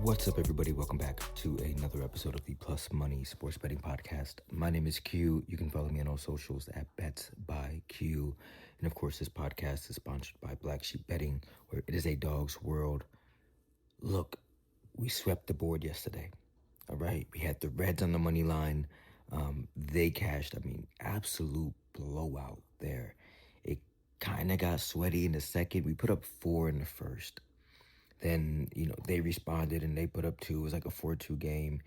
What's up, everybody? Welcome back to another episode of the Plus Money Sports Betting Podcast. My name is Q. You can follow me on all socials at Bets by Q. And of course, this podcast is sponsored by Black Sheep Betting, where it is a dog's world. Look, we swept the board yesterday. All right. We had the Reds on the money line. They cashed. Absolute blowout there. It kind of got sweaty in the second. We put up 4 in the first. Then, they responded and they put up 2. It was like a 4-2 game.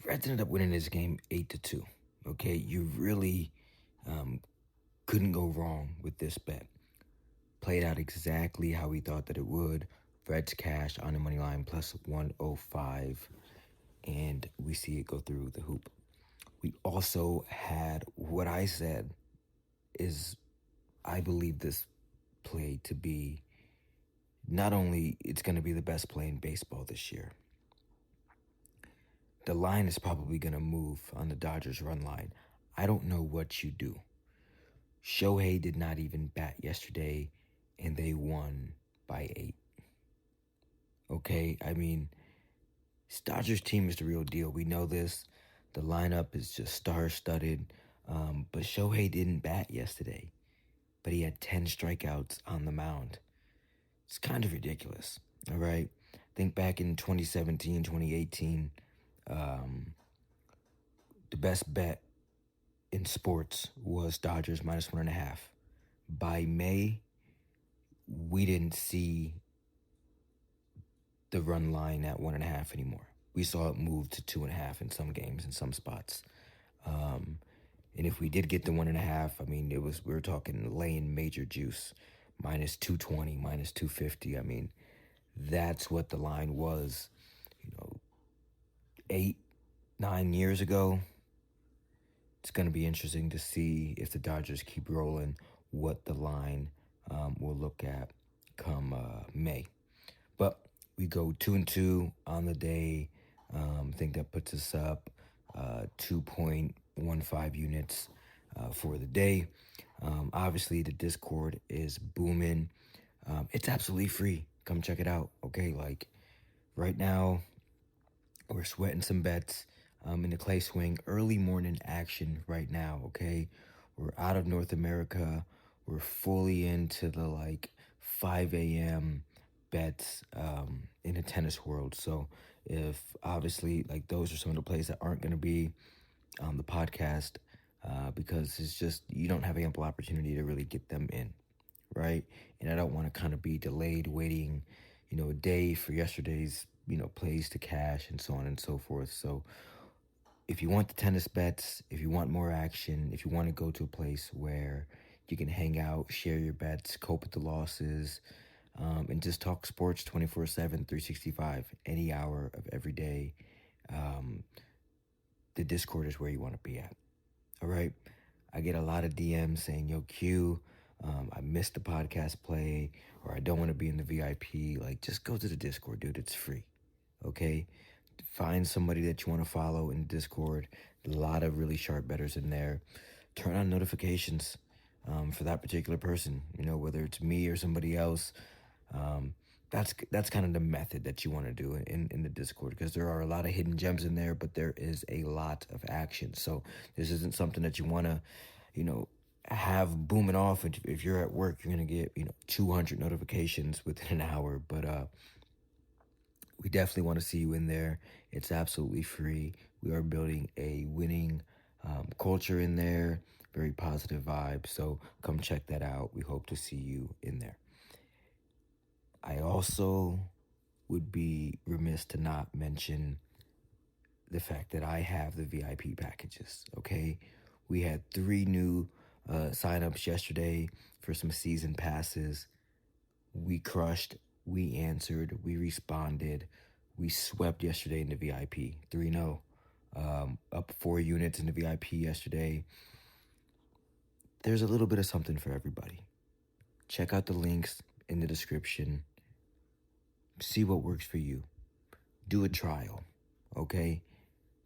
Reds ended up winning this game 8-2. Okay, you really couldn't go wrong with this bet. Played out exactly how we thought that it would. Reds cash on the money line plus 105, and we see it go through the hoop. We also had what I said is I believe this play to be not only it's going to be the best play in baseball this year. The line is probably going to move on the Dodgers run line. I don't know what you do. Shohei did not even bat yesterday, and they won by 8. Okay, this Dodgers team is the real deal. We know this. The lineup is just star-studded. But Shohei didn't bat yesterday, but he had 10 strikeouts on the mound. It's kind of ridiculous, all right? Think back in 2017, 2018, the best bet in sports was Dodgers minus 1.5. By May, we didn't see the run line at 1.5 anymore. We saw it move to 2.5 in some games, in some spots. And if we did get the 1.5, we were talking laying major juice. Minus 220, minus 250. That's what the line was, 8, 9 years ago. It's going to be interesting to see if the Dodgers keep rolling, what the line will look at come May. But we go 2-2 on the day. I think that puts us up 2.15 units for the day. Obviously, the Discord is booming. It's absolutely free. Come check it out, okay? Right now, we're sweating some bets in the clay swing. Early morning action right now, okay? We're out of North America. We're fully into the, 5 a.m. bets in the tennis world. So if, obviously, those are some of the plays that aren't going to be on the podcast, because it's just you don't have ample opportunity to really get them in, right? And I don't want to kind of be delayed waiting, a day for yesterday's, plays to cash and so on and so forth. So if you want the tennis bets, if you want more action, if you want to go to a place where you can hang out, share your bets, cope with the losses, and just talk sports 24/7, 365, any hour of every day, the Discord is where you want to be at. All right, I get a lot of DMs saying, yo, Q, I missed the podcast play, or I don't want to be in the VIP. Just go to the Discord, dude. It's free, okay? Find somebody that you want to follow in the Discord. A lot of really sharp bettors in there. Turn on notifications for that particular person, whether it's me or somebody else. That's kind of the method that you want to do in the Discord, because there are a lot of hidden gems in there, but there is a lot of action. So this isn't something that you want to, have booming off. If you're at work, you're going to get, 200 notifications within an hour. But we definitely want to see you in there. It's absolutely free. We are building a winning culture in there, very positive vibe. So come check that out. We hope to see you in there. I also would be remiss to not mention the fact that I have the VIP packages, okay? We had 3 new signups yesterday for some season passes. We crushed, we answered, we responded. We swept yesterday in the VIP, 3-0. Up 4 units in the VIP yesterday. There's a little bit of something for everybody. Check out the links in the description. See what works for you. Do a trial, okay?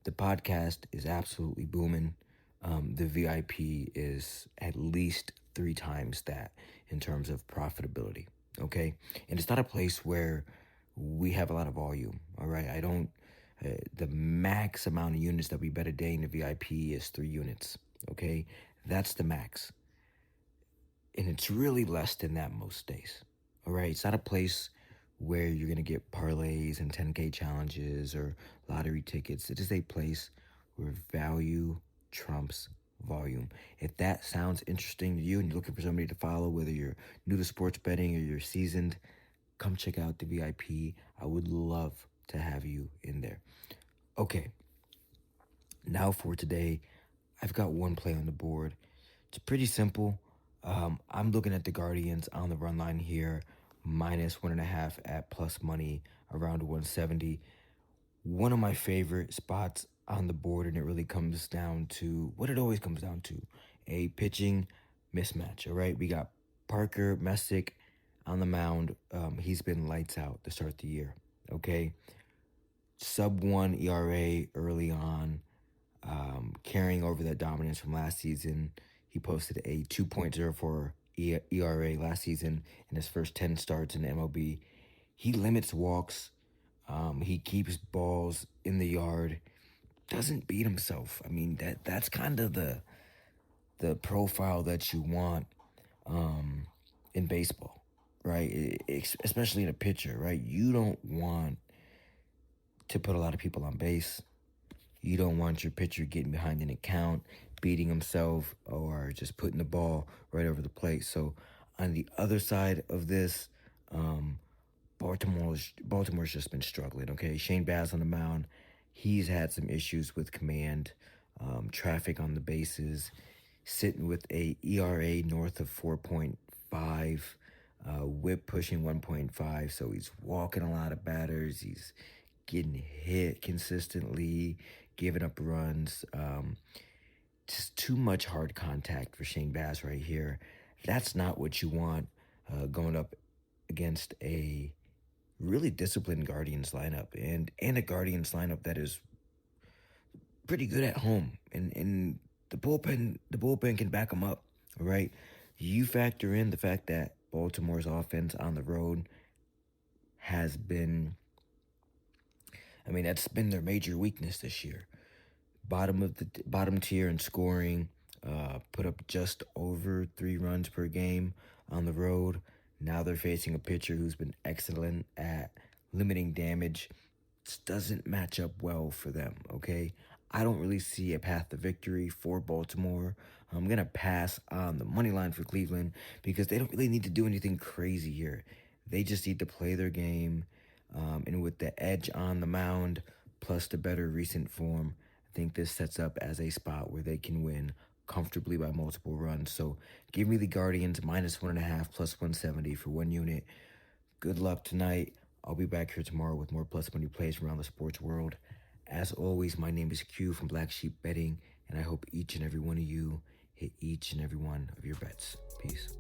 The podcast is absolutely booming. The VIP is at least 3 times that in terms of profitability, okay? And it's not a place where we have a lot of volume. All right, I don't. The max amount of units that we bet a day in the VIP is 3 units. Okay, that's the max, and it's really less than that most days. All right, it's not a place where you're gonna get parlays and 10K challenges or lottery tickets. It is a place where value trumps volume. If that sounds interesting to you and you're looking for somebody to follow, whether you're new to sports betting or you're seasoned, come check out the VIP. I would love to have you in there. Okay, now for today, I've got one play on the board. It's pretty simple. I'm looking at the Guardians on the run line here, -1.5 at plus money around 170. One of my favorite spots on the board, and it really comes down to what it always comes down to: a pitching mismatch. All right, we got Parker Messick on the mound. He's been lights out to start the year. Okay, sub 1 ERA early on, carrying over that dominance from last season. He posted a 2.04 ERA last season in his first 10 starts in the MLB. He limits walks. He keeps balls in the yard. Doesn't beat himself. I mean, that's kind of the profile that you want in baseball, right? Especially in a pitcher, right? You don't want to put a lot of people on base. You don't want your pitcher getting behind an account, beating himself, or just putting the ball right over the plate. So on the other side of this, Baltimore's just been struggling. Okay, Shane Baz on the mound, he's had some issues with command, traffic on the bases, sitting with a ERA north of 4.5, WHIP pushing 1.5. So he's walking a lot of batters. He's getting hit consistently, giving up runs. Just too much hard contact for Shane Baz right here. That's not what you want going up against a really disciplined Guardians lineup, and a Guardians lineup that is pretty good at home, and the bullpen can back them up. All right, you factor in the fact that Baltimore's offense on the road has been, I mean, that's been their major weakness this year. Bottom tier in scoring, put up just over 3 runs per game on the road. Now they're facing a pitcher who's been excellent at limiting damage. This doesn't match up well for them, okay? I don't really see a path to victory for Baltimore. I'm going to pass on the money line for Cleveland because they don't really need to do anything crazy here. They just need to play their game. And with the edge on the mound, plus the better recent form, I think this sets up as a spot where they can win comfortably by multiple runs. So give me the Guardians -1.5 plus 170 for 1 unit. Good luck tonight. I'll be back here tomorrow with more plus money plays from around the sports world. As always, my name is Q from Black Sheep Betting, and I hope each and every one of you hit each and every one of your bets. Peace.